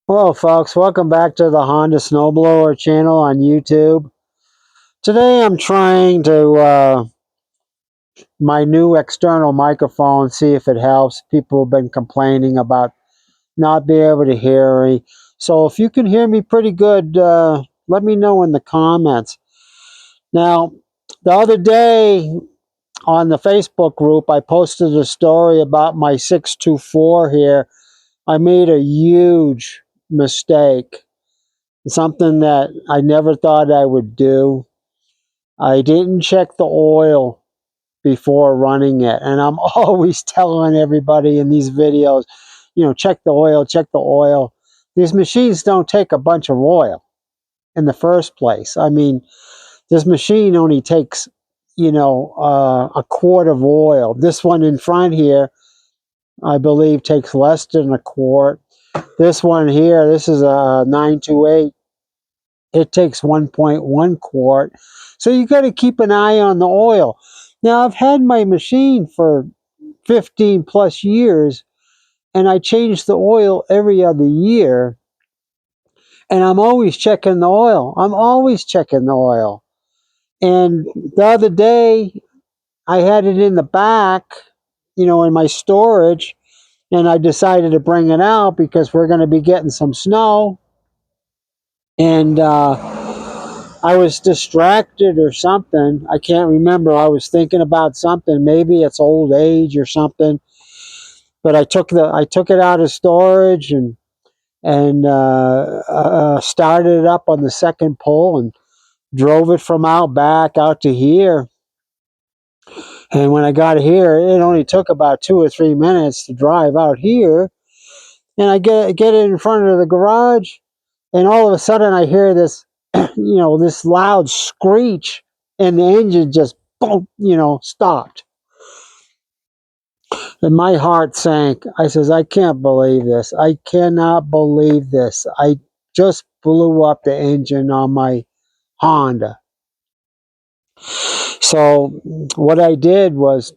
Hello folks, welcome back to the Honda Snowblower channel on YouTube. Today I'm trying to my new external microphone, see if it helps. People have been complaining about not being able to hear me. So if you can hear me pretty good, let me know in the comments. Now, the other day on the Facebook group, I posted a story about my 624 here. I made a huge mistake. Something that I never thought I would do. I didn't check the oil before running it. And I'm always telling everybody in these videos, check the oil, check the oil. These machines don't take a bunch of oil in the first place. I mean, this machine only takes, a quart of oil. This one in front here, I believe, takes less than a quart. This one here, this is a 928. It takes 1.1 quart. So you got to keep an eye on the oil. Now, I've had my machine for 15 plus years, and I change the oil every other year. And I'm always checking the oil. I'm always checking the oil. And the other day, I had it in the back, in my storage, and I decided to bring it out because we're going to be getting some snow. And I was distracted or something. I can't remember. I was thinking about something. Maybe it's old age or something. But I took it out of storage and started it up on the second pull and drove it from out back out to here. And when I got here, it only took about 2 or 3 minutes to drive out here. And I get it in front of the garage, and all of a sudden I hear this, this loud screech, and the engine just boom, stopped. And my heart sank. I says, I can't believe this. I cannot believe this. I just blew up the engine on my Honda. So what I did was,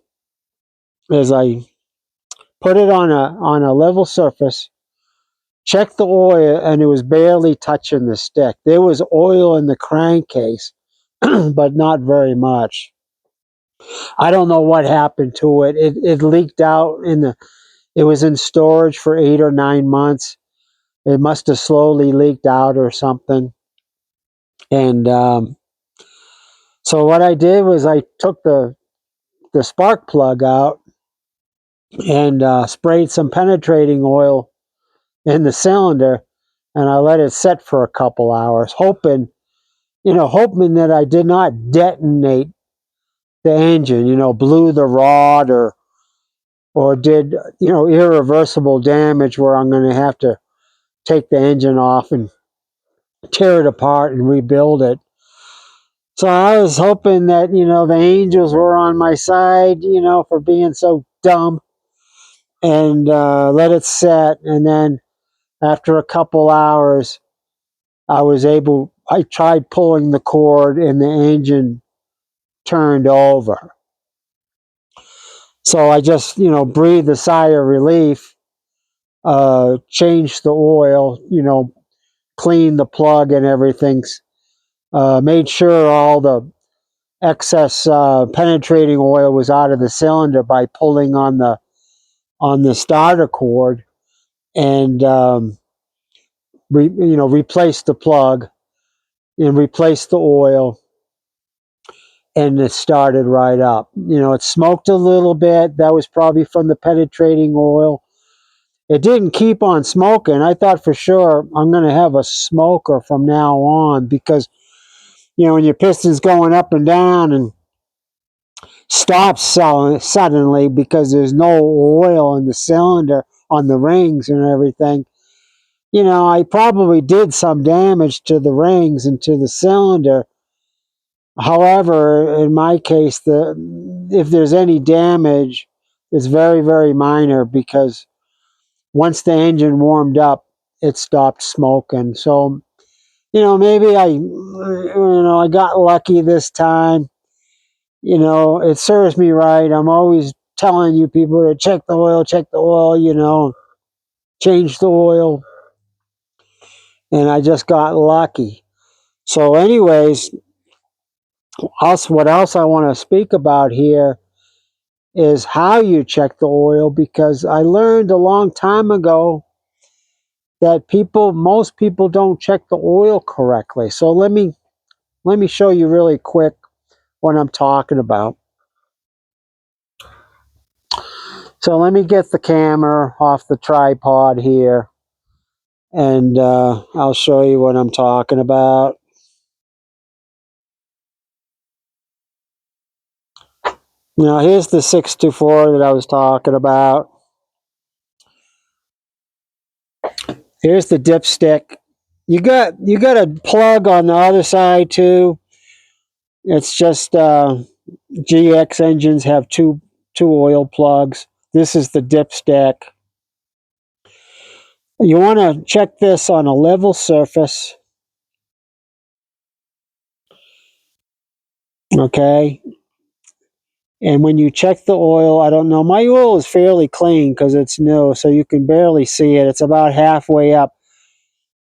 is I put it on a level surface, checked the oil, and it was barely touching the stick. There was oil in the crankcase, but not very much. I don't know what happened to it. It leaked out it was in storage for 8 or 9 months. It must have slowly leaked out or something. And so what I did was I took the spark plug out and sprayed some penetrating oil in the cylinder, and I let it set for a couple hours, hoping that I did not detonate the engine, blew the rod or did, irreversible damage where I'm going to have to take the engine off and tear it apart and rebuild it. So I was hoping that, the angels were on my side, for being so dumb, and let it set. And then after a couple hours, I tried pulling the cord and the engine turned over. So I just, breathed a sigh of relief, changed the oil, cleaned the plug and everything, made sure all the excess penetrating oil was out of the cylinder by pulling on the starter cord, and replaced the plug and replaced the oil, and it started right up. It smoked a little bit. That was probably from the penetrating oil. It didn't keep on smoking. I thought for sure I'm going to have a smoker from now on because, when your piston's going up and down and stops suddenly because there's no oil in the cylinder on the rings and everything, I probably did some damage to the rings and to the cylinder. However, in my case, if there's any damage, it's very, very minor because once the engine warmed up, it stopped smoking. So, maybe I got lucky this time. It serves me right. I'm always telling you people to check the oil, change the oil. and I just got lucky. So anyways, what else I want to speak about here is how you check the oil, because I learned a long time ago that most people don't check the oil correctly. So let me show you really quick what I'm talking about. So let me get the camera off the tripod here, and I'll show you what I'm talking about. Now here's the 624 that I was talking about. Here's the dipstick. You got a plug on the other side too. It's just GX engines have two oil plugs. This is the dipstick. You want to check this on a level surface. Okay. And when you check the oil, I don't know, my oil is fairly clean because it's new, so you can barely see it. It's about halfway up.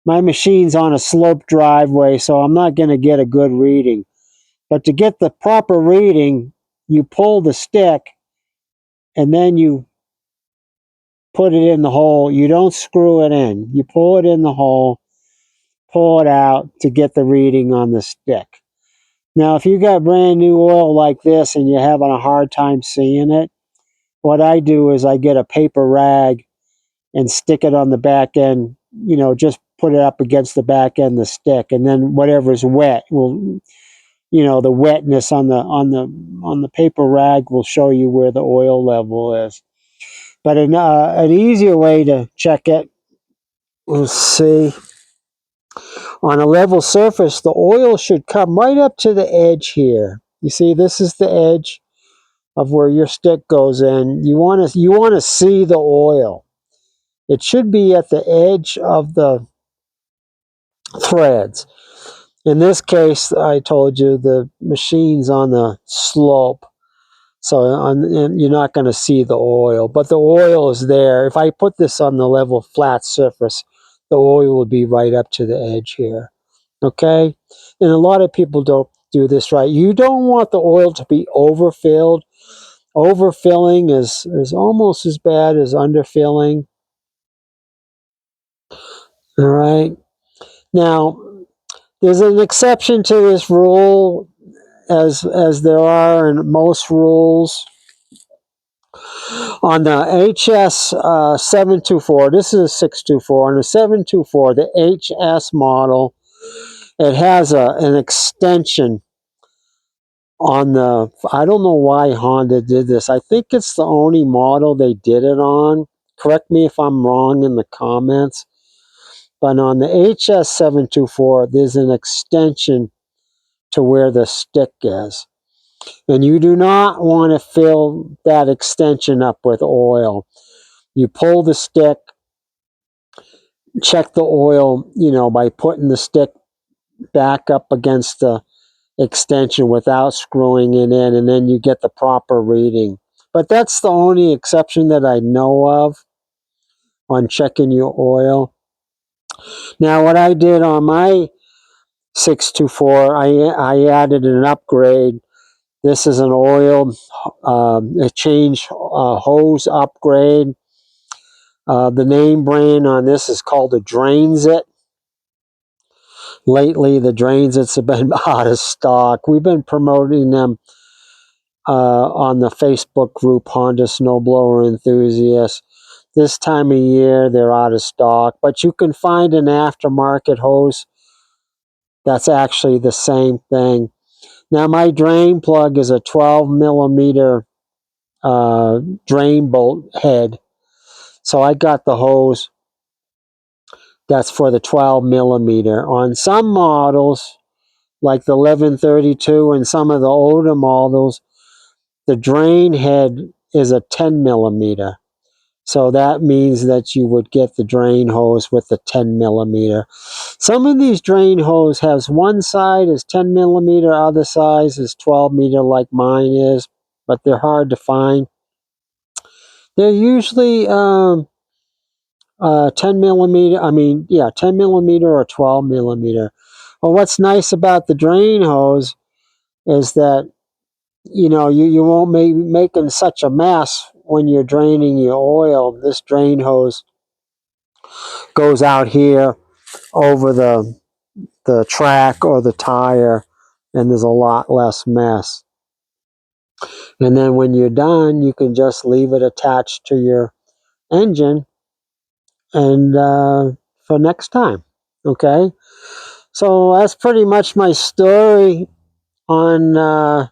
My machine's on a sloped driveway, so I'm not going to get a good reading. But to get the proper reading, you pull the stick and then you put it in the hole. You don't screw it in. You pull it in the hole, pull it out to get the reading on the stick. Now, if you got brand new oil like this and you're having a hard time seeing it, what I do is I get a paper rag and stick it on the back end, just put it up against the back end of the stick, and then whatever's wet will, the wetness on the paper rag will show you where the oil level is. But an easier way to check it, let's see, on a level surface, the oil should come right up to the edge here. You see, this is the edge of where your stick goes in. You want to see the oil. It should be at the edge of the threads. In this case, I told you the machine's on the slope, so and you're not going to see the oil, but the oil is there. If I put this on the level flat surface, the oil will be right up to the edge here. Okay? And a lot of people don't do this right. You don't want the oil to be overfilled. Overfilling is almost as bad as underfilling. All right? Now, there's an exception to this rule, as there are in most rules. On the HS 724, this is a 624. On the 724, the HS model, it has an extension on the, I don't know why Honda did this. I think it's the only model they did it on. Correct me if I'm wrong in the comments. But on the HS 724, there's an extension to where the stick is. And you do not want to fill that extension up with oil. You pull the stick, check the oil, by putting the stick back up against the extension without screwing it in, and then you get the proper reading. But that's the only exception that I know of on checking your oil. Now, what I did on my 624, I added an upgrade. This is an oil a change hose upgrade. The name brand on this is called the Drains It. Lately, the Drains It's have been out of stock. We've been promoting them on the Facebook group Honda Snowblower Enthusiasts. This time of year, they're out of stock, but you can find an aftermarket hose that's actually the same thing. Now, my drain plug is a 12 millimeter drain bolt head. So I got the hose that's for the 12 millimeter. On some models, like the 1132 and some of the older models, the drain head is a 10 millimeter. So that means that you would get the drain hose with the 10 millimeter. Some of these drain hose has one side is 10 millimeter, other side is 12 meter like mine is, but they're hard to find. They're usually 10 millimeter, I mean, yeah, 10 millimeter or 12 millimeter. Well, what's nice about the drain hose is that, you know, you won't be making such a mess when you're draining your oil. This drain hose goes out here over the track or the tire, and there's a lot less mess. And then when you're done, you can just leave it attached to your engine and for next time. Okay, so that's pretty much my story on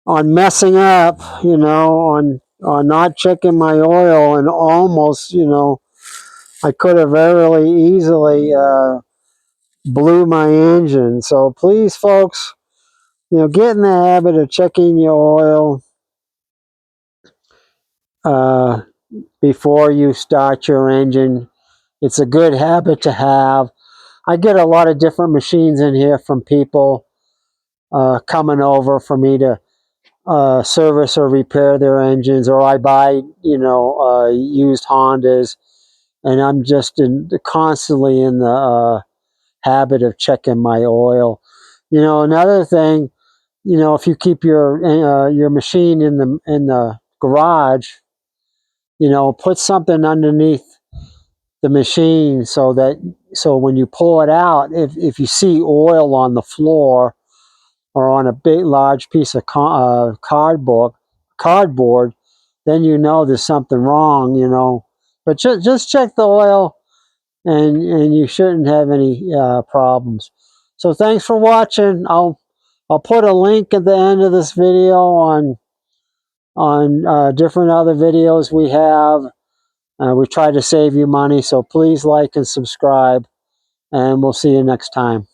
messing up, you know, on not checking my oil, and almost, you know, I could have very easily blew my engine. So please, folks, you know, get in the habit of checking your oil uh, before you start your engine. It's a good habit to have. I get a lot of different machines in here from people coming over for me to service or repair their engines, or I buy, you know, used Hondas, and I'm just constantly in the habit of checking my oil. You know, another thing, you know, if you keep your machine in the garage, you know, put something underneath the machine so when you pull it out, if you see oil on the floor or on a big large piece of cardboard, then you know there's something wrong, you know. But just check the oil, and you shouldn't have any problems. So thanks for watching. I'll put a link at the end of this video on different other videos we have. We try to save you money, so please like and subscribe, and we'll see you next time.